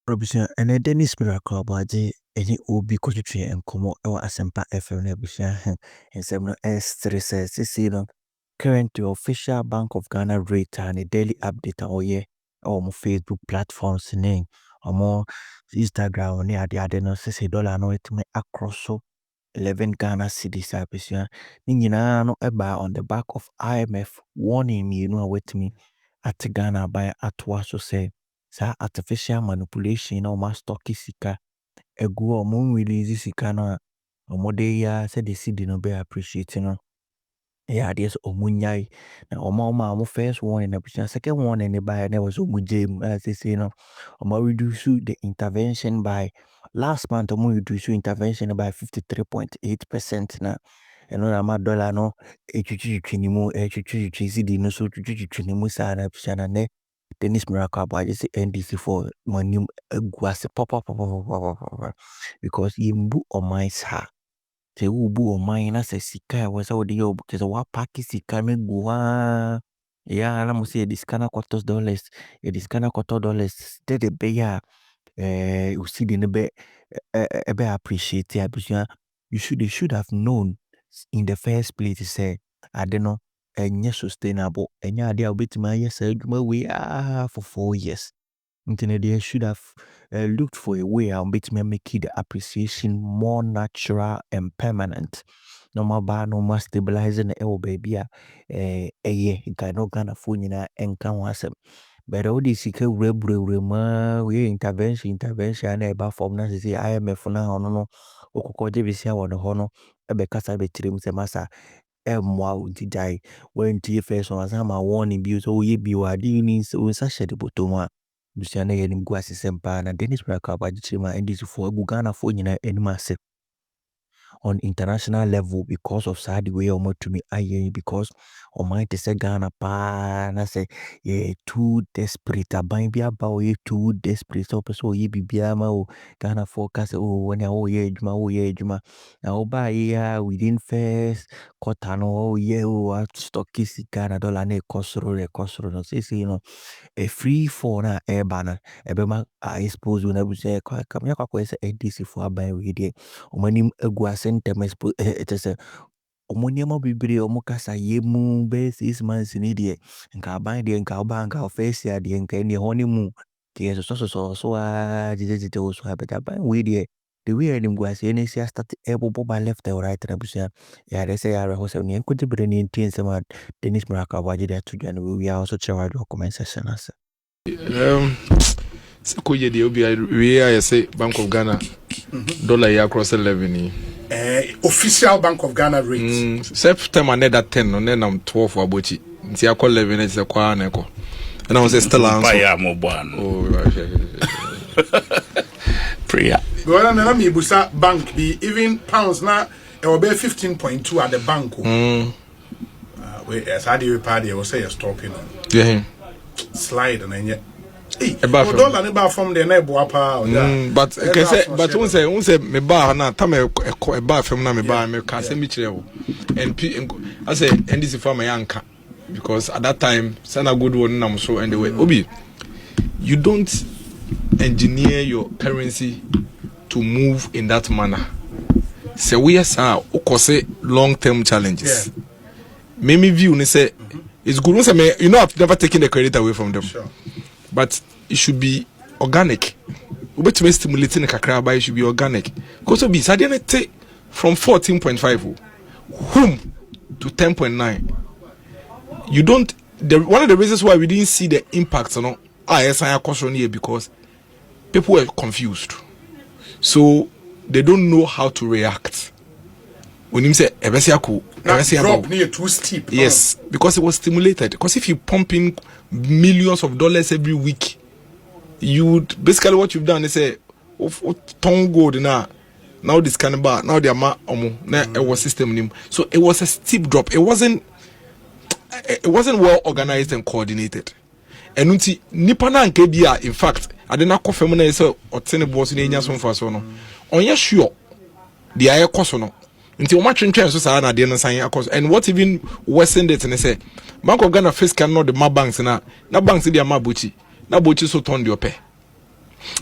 Robinson and Denis Aboagye any obi kotwe enkomo e wa asempa FM na busia ensem no S3 says no current official Bank of Ghana rate and a daily update oye or Facebook platforms ne or Instagram ne ade no say dollar no etime across so 11 Ghana cedis abusia ni nyina no eba on the back of IMF warning me no wetimi at Ghana by atwa so say sa artificial manipulation na ma stock sika egu o release sika na o de ya say the Cedi no be appreciate no yeah there's omunyai na o first one na push second one and by na was omuje as they say no reduce the intervention by last month reduce intervention by 53.8% na eno na ma dollar no etwitwi ni mu Cedi no so twitwi ni mu sa na push na ne Denis Aboagye say NDC for money guase pop because yimbu o my sa te ubu o my na se sika was how the yo because wa pack sika me gua ya na mo say this kana $40 this kana $40 de be ya you see the be appreciate ya because they should have known in the first place to say I don't know and sustainable and yeah they are bit my yes we are for 4 years. Internet they should have looked for a way and bit me make the appreciation more natural and permanent. No more stabilizing the baby no Ghana phone na enka wasem. But all this we intervention na eba form na say IMF na no okokoje bisia wo no ho no ebe kasa betrim se masa mwa udidai when TFS on sama warning bi so ye bi wadi ni so sashe de botoma busiane ye nim guase sempa na Denis Aboagye chima NDC for Ghana for nyina enima se on international level because of sad way or to me because or might say Ghana pa na say yeah too desperate aban bi aba ye too desperate so ye bibia ma o Ghana forecast when ye ejuma na oba here within first quarter no ye o stock is Ghana dollar na kosoro no say you know a free for na air banner ebema I suppose we never say come ya kwa say NDC for aban we dey omani egua sentem it is a omoniama bibiri omukasa yemu be 6 months ni de nka aban de nka oba nka office ya de nka ni honi mu ke so jijijite so habeta aban we dey the way them go say any start ebo by left or right na busia ya they say ya ho say ni enko tibere ni ntin sama Denis Aboagye dey to join we are also share our comment section as Sekoye de obi we I say Bank of Ghana dollar ya across 11 official Bank of Ghana rate September na that 10 no na 12 abochi nti akọ 11 na kwa na ekọ and I was still answer ya mo bwan oh prayer go na me busa bank be even pounds na e will be 15.2 at the bank we as I do party we say stopping yeah slide and then dollar never from the neighbor pa but say me ba na ta me e ba fam na me ba me ka say me kire wo NP I say NDC for my yanka because at that time send a good one nam so and the way obi you don't engineer your currency to move in that manner say we are ukose long term challenges me view ni say it's good say me you know I've never taken the credit away from them but it should be organic. We to stimulating the kakra, but it should be organic. Because be suddenly from 14.5 home to 10.9. You don't. One of the reasons why we didn't see the impact, you know, here because people were confused, so they don't know how to react. When you say drop near too steep. Yes, because it was stimulated. Because if you pump in millions of dollars every week, you would basically what you've done is say, "Tongue gold now this kind of bar now they are it was system." So it was a steep drop. It wasn't well organized and coordinated. And unti nipana and KBA, in fact, I did not confirm when I said or ten boss in Enya son for so no. On your sure, the air cost no. Until much in terms of Sana, the sign across. And what even worsened it and they say, Bank of Ghana face cannot the banks na banks in their mabuchi, na buchi so turn your pay.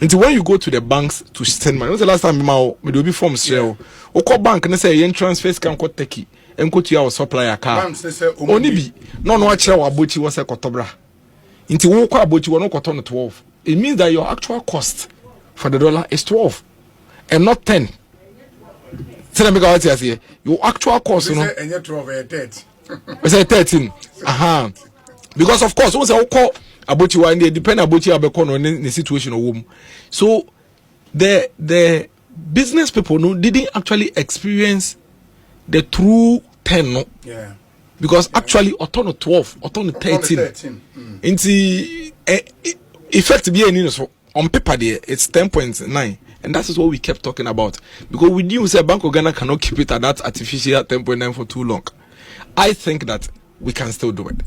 Until when you go to the banks to send money, when's the last time you will be from Israel? Or call bank and say, yen transfers can quote techie and go to your supplier car. Only be no watch our butcher was a cotobra. Until you walk about you are not on 12. It means that your actual cost for the dollar is 12 and not 10. Your actual cost, you know, and you're 12 and 13. We say 13. Because of course, once I call about you and they depend about you about the situation of womb. So the business people didn't actually experience the true 10. No? Yeah. Because actually, autono 12, autono 13. Into effect be on paper there, it's 10.9. And that is what we kept talking about. Because we knew that Bank of Ghana cannot keep it at that artificial 10.9 for too long. I think that we can still do it.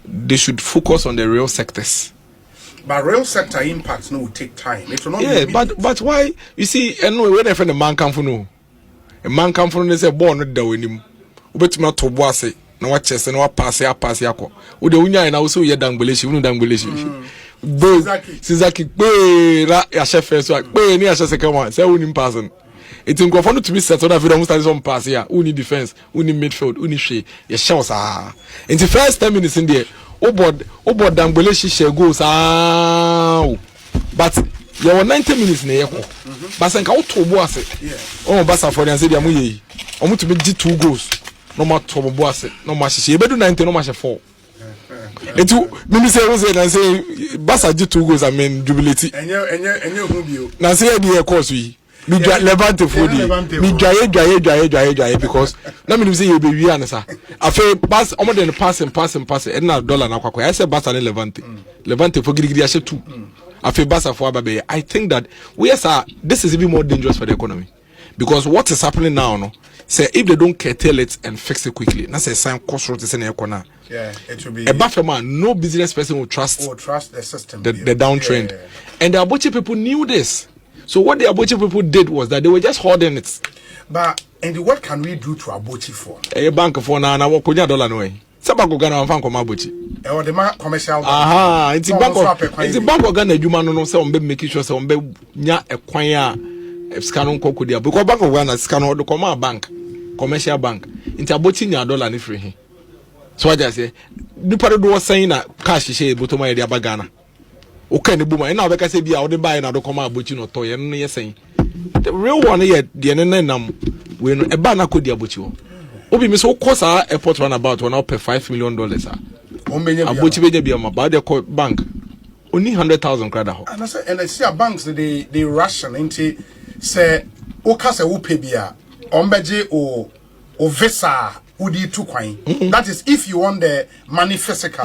They should focus on the real sectors. But real sector impacts will take time. It will not yeah, be but why? You see, anyway, when I find a man come for no, a man come for no, they say born with the winning. But not to boss it. No what chest and what pass ya. With the winner and also your dangbelish, you know dangbelish. Sizaki, ya chef first work, near a second one, say winning person. It's important to be settled if you don't start some pass here. Who need defense, who need midfield, who need she, your shows are. In the first 10 minutes in there, Obod dangbelish she goes, but you were 90 minutes in the echo. But I can't to boss it. Oh, Bassa for the Anzia Muye. I'm going to make 2 goals. No more to boss it, no more she better 90, no more 4. And to maybe say and say Bassa did 2 goals, I mean, jubility. And you, now say the course we. Me Levante for me dry because let me say you be we answer. I feel pass more than pass and now dollar na kwakwa. I say Bassa and Levante for gidi ashe 2. I feel Bassa for Ababe. I think that this is even more dangerous for the economy. Because what is happening now, no? Say if they don't curtail it and fix it quickly, that's a sign cost road is in the economy. Yeah, it will be a buffer man, no business person will trust the system. The downtrend. Yeah. And the Aboagye people knew this. So what the Aboagye people did was that they were just holding it. But and what can we do to Aboagye for? A bank for now and I walk $1 away. Sabako Ghana and Fanko Aboagye. Or the commercial. It's a bank of Ghana. You man no say on be making sure say on be nya acquire scanon kokudia. Because Bank of Ghana scanon the commercial bank, commercial bank. Into Aboagye nya $1 ni free. So I just say, the parade was saying that cash is a bottom of the Abagana. Okay, the boomer, and now because they are buying out the comma butching or toy, and you're saying the real one yet, the NNM, when a banner could be about you. Obi Miss Okosa our airport run about one up $5 million. A butcher be about the bank only 100,000 credit. And I see a banks they ration into say Okasa Upebia, Ombeje or Vesa. That is if you want the money physical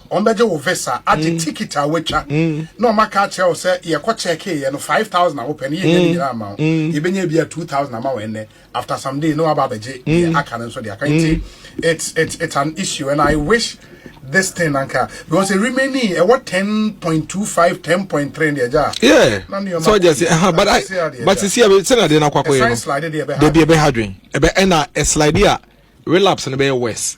on the visa at the ticket which no maka tell say you check here and 5,000 open amount you be 2,000 amount after some day know about the I can so it's an issue and I wish this thing because it remaining what 10.25 10.3 in the yeah so just but you see it's not there na kwakwa they be hadwin and a slide here relapse and be worse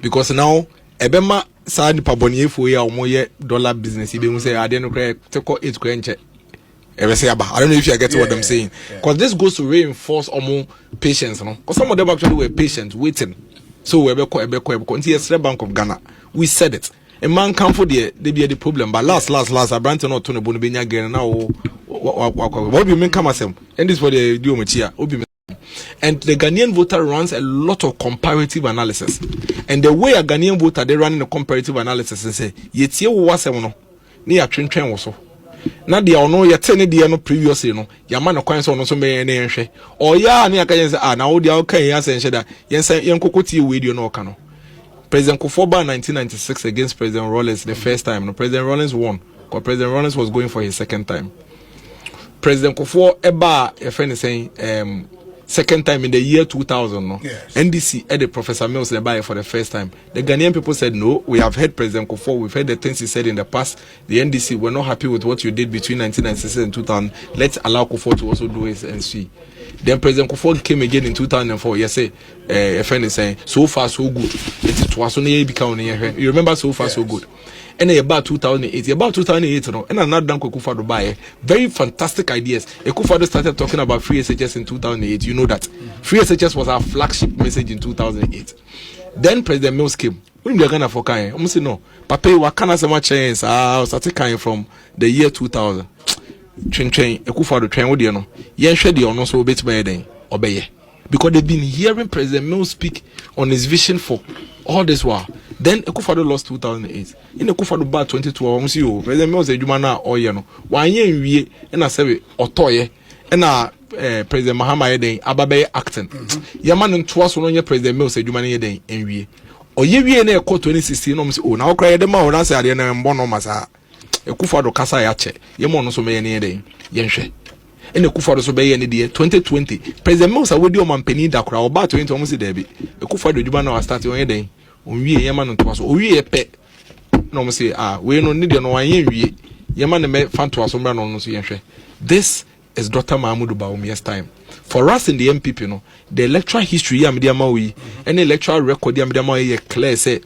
because now ebema sa nipa boniye fo ya omoye dollar business ibe mu say ade no kra take 8 kwenche ebe say aba I don't know if you get what I'm saying because this goes to reinforce omo patience no because some of them actually were patient waiting so we ebe ko until yesterday Bank of Ghana we said it a man come for they be the problem but last Abrante not to no bonu benya again now what you mean come asem and this for the do machia obi. And the Ghanaian voter runs a lot of comparative analysis. And the way a Ghanaian voter they run in a comparative analysis and say, "Yetie wo wasem no, ni ya twentwen wo so." Na dia ono ye tene dia no previously no, ya ma no kwan so no so me ne nhwe. O ya na aka yen say na wo dia o kan ya sen hwe da, yen kokoti we dio no ka no. President Kufuor in 1996 against President Rawlings the first time. No, President Rawlings won because President Rawlings was going for his second time. President Kufuor eba a friend is saying second time in the year 2000 no yes. NDC had the Professor Mills in the buy for the first time. The Ghanaian people said no, we have heard President Kufuor, we've heard the things he said in the past. The NDC were not happy with what you did between 1996 and 2000. Let's allow Kufuor to also do it and see. Then President Kufuor came again in 2004. Yes, a friend is saying so far so good. It was only become you remember so far yes. so good. and about 2008. About 2008, no, and another Danko Akufo-Addo buy very fantastic ideas. Akufo-Addo started talking about free SHS in 2008. You know that free SHS was our flagship message in 2008. Then President Mills came. When they're gonna for kind, almost say no. Papa, what can I say? Much chance? Started kind from the year 2000. Train Akufo-Addo train with you know. Yen share the honor so bit by then obey. Because they've been hearing President Mills speak on his vision for all this while. Then Akufo-Addo lost 2008. In Akufo-Addo bad 2012, see you. President Mills said, "You man now, or you know, 1 year we and I say Otoye and President Mahama then Ababe acting. Yaman and twice on your President Mills said, "You man then and we." Or ye we na 2016 no say, "Oh, now cry the man answer the na mbono masa." Akufo-Addo kasa ya che. Ye mo no so me ne den. Yenhwe. In the Akufo-Addo so be any day 2020 President Mills awodi o mampani da kra oba 20 almost dey be Akufo-Addo djuma na start on den onwie yema no to so owie pe no mo say we no need no wan wie yema ne me fanto so bra no so yenhwe. This is Dr. Mahmoud Bawumia's time. For us in the NPP, no, the electoral history and electoral record clear say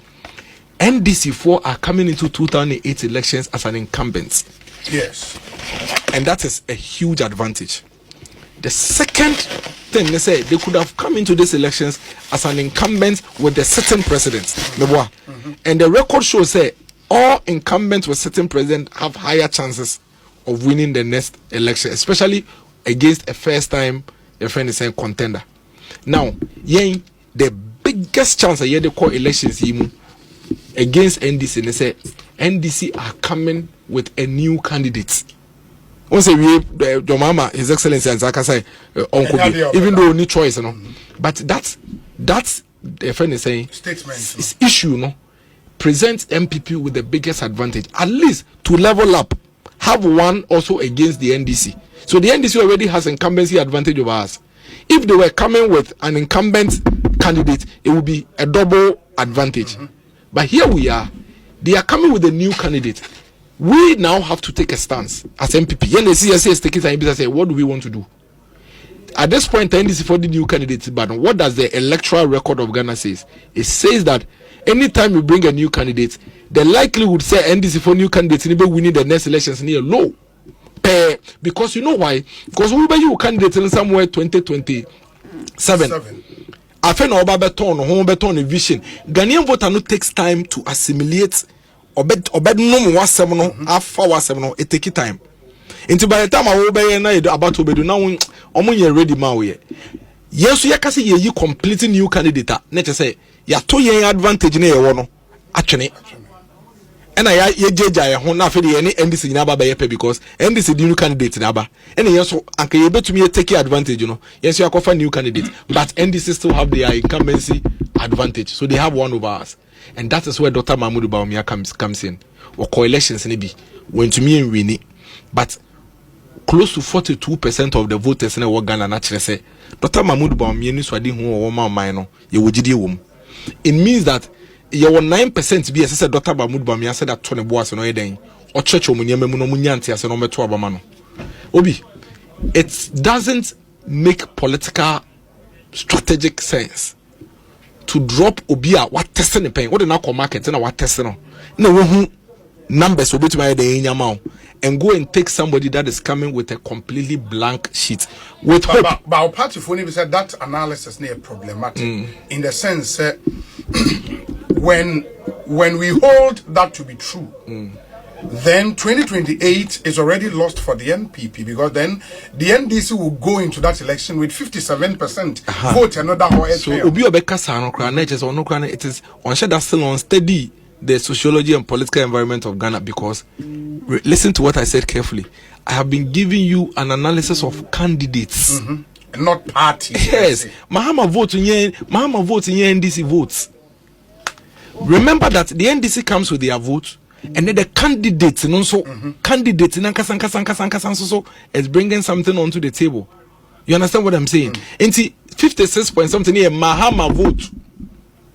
NDC4 are coming into 2008 elections as an incumbent. Yes. And that is a huge advantage. The second thing they say, they could have come into these elections as an incumbent with the sitting president. And the record shows say all incumbents with sitting president have higher chances of winning the next election, especially against a first time contender. Now, the biggest chance they call elections against NDC, they say NDC are coming with a new candidate. Once a year, the mama, His Excellency and Zaka say, even though any choice, no. But that's the friend is saying statement issue, no, presents MPP with the biggest advantage, at least to level up, have one also against the NDC. So the NDC already has incumbency advantage over us. If they were coming with an incumbent candidate, it would be a double advantage. But here we are, they are coming with a new candidate. We now have to take a stance as MPP. And the CSA is taking time to say, what do we want to do? At this point, the NDC for the new candidate, but what does the electoral record of Ghana says? It says that anytime you bring a new candidate, the likelihood say NDC for new candidates will be winning the next elections near low. Because you know why? Because we be candidates in somewhere 2027. I feel no beton, home beton vision. Ghanaian voter no takes time to assimilate. Obed no more seminal, half hour seminal, it take time. Into by the time I will be about to be now, you're ready, Maui. Yes, you can see you completely new candidate. Nature say, you're 2 year advantage in a actually. And I judge I won't not any NDC in Aba because NDC new candidate in Aba. And yes, Uncle you bet to me take advantage, you know. Yes, you are offer new candidate, but NDC still have their incumbency advantage. So they have one over us. And that is where Dr. Mahmoud Bawumia comes in. Or coalitions maybe when to me and win it. But close to 42% of the voters in the Ghana naturally say Dr. Mahmoud Bawumia ni swadi hu o ma man ye wogidi wom. It means that you 9% be as Dr. Mahmoud Bawumia said that 20 boas no eden or church omunyame mu no munyanti ase no meto abama no. Obi, it doesn't make political strategic sense to drop obia what testing the pain what na call market na what testing no we numbers will be to my day and go and take somebody that is coming with a completely blank sheet with hope. But our party for said that analysis is problematic in the sense when we hold that to be true, then 2028 is already lost for the NPP because then the NDC will go into that election with 57% vote another so obi obekasa no kra na just ono kra it is on share that still on steady the sociology and political environment of Ghana because listen to what I said carefully. I have been giving you an analysis of candidates, not parties. Yes, Mahama vote in NDC votes. Remember that the NDC comes with their vote, and then the candidates and also candidates in so is bringing something onto the table. You understand what I'm saying? And see, 56 point something here, Mahama vote.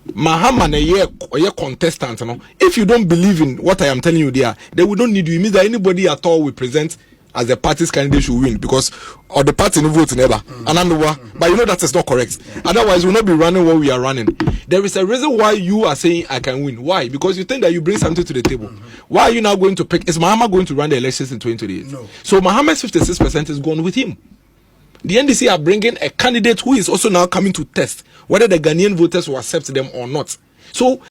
Mahama na year contestant. No? If you don't believe in what I am telling you there, they will don't need you. It means that anybody at all will present as the party's candidate should win because or the party no vote never. But you know that is not correct. Otherwise, we'll not be running what we are running. There is a reason why you are saying I can win. Why? Because you think that you bring something to the table. Why are you now going to pick? Is Mahama going to run the elections in 2028? No. So Mahama's 56% is gone with him. The NDC are bringing a candidate who is also now coming to test whether the Ghanaian voters will accept them or not. So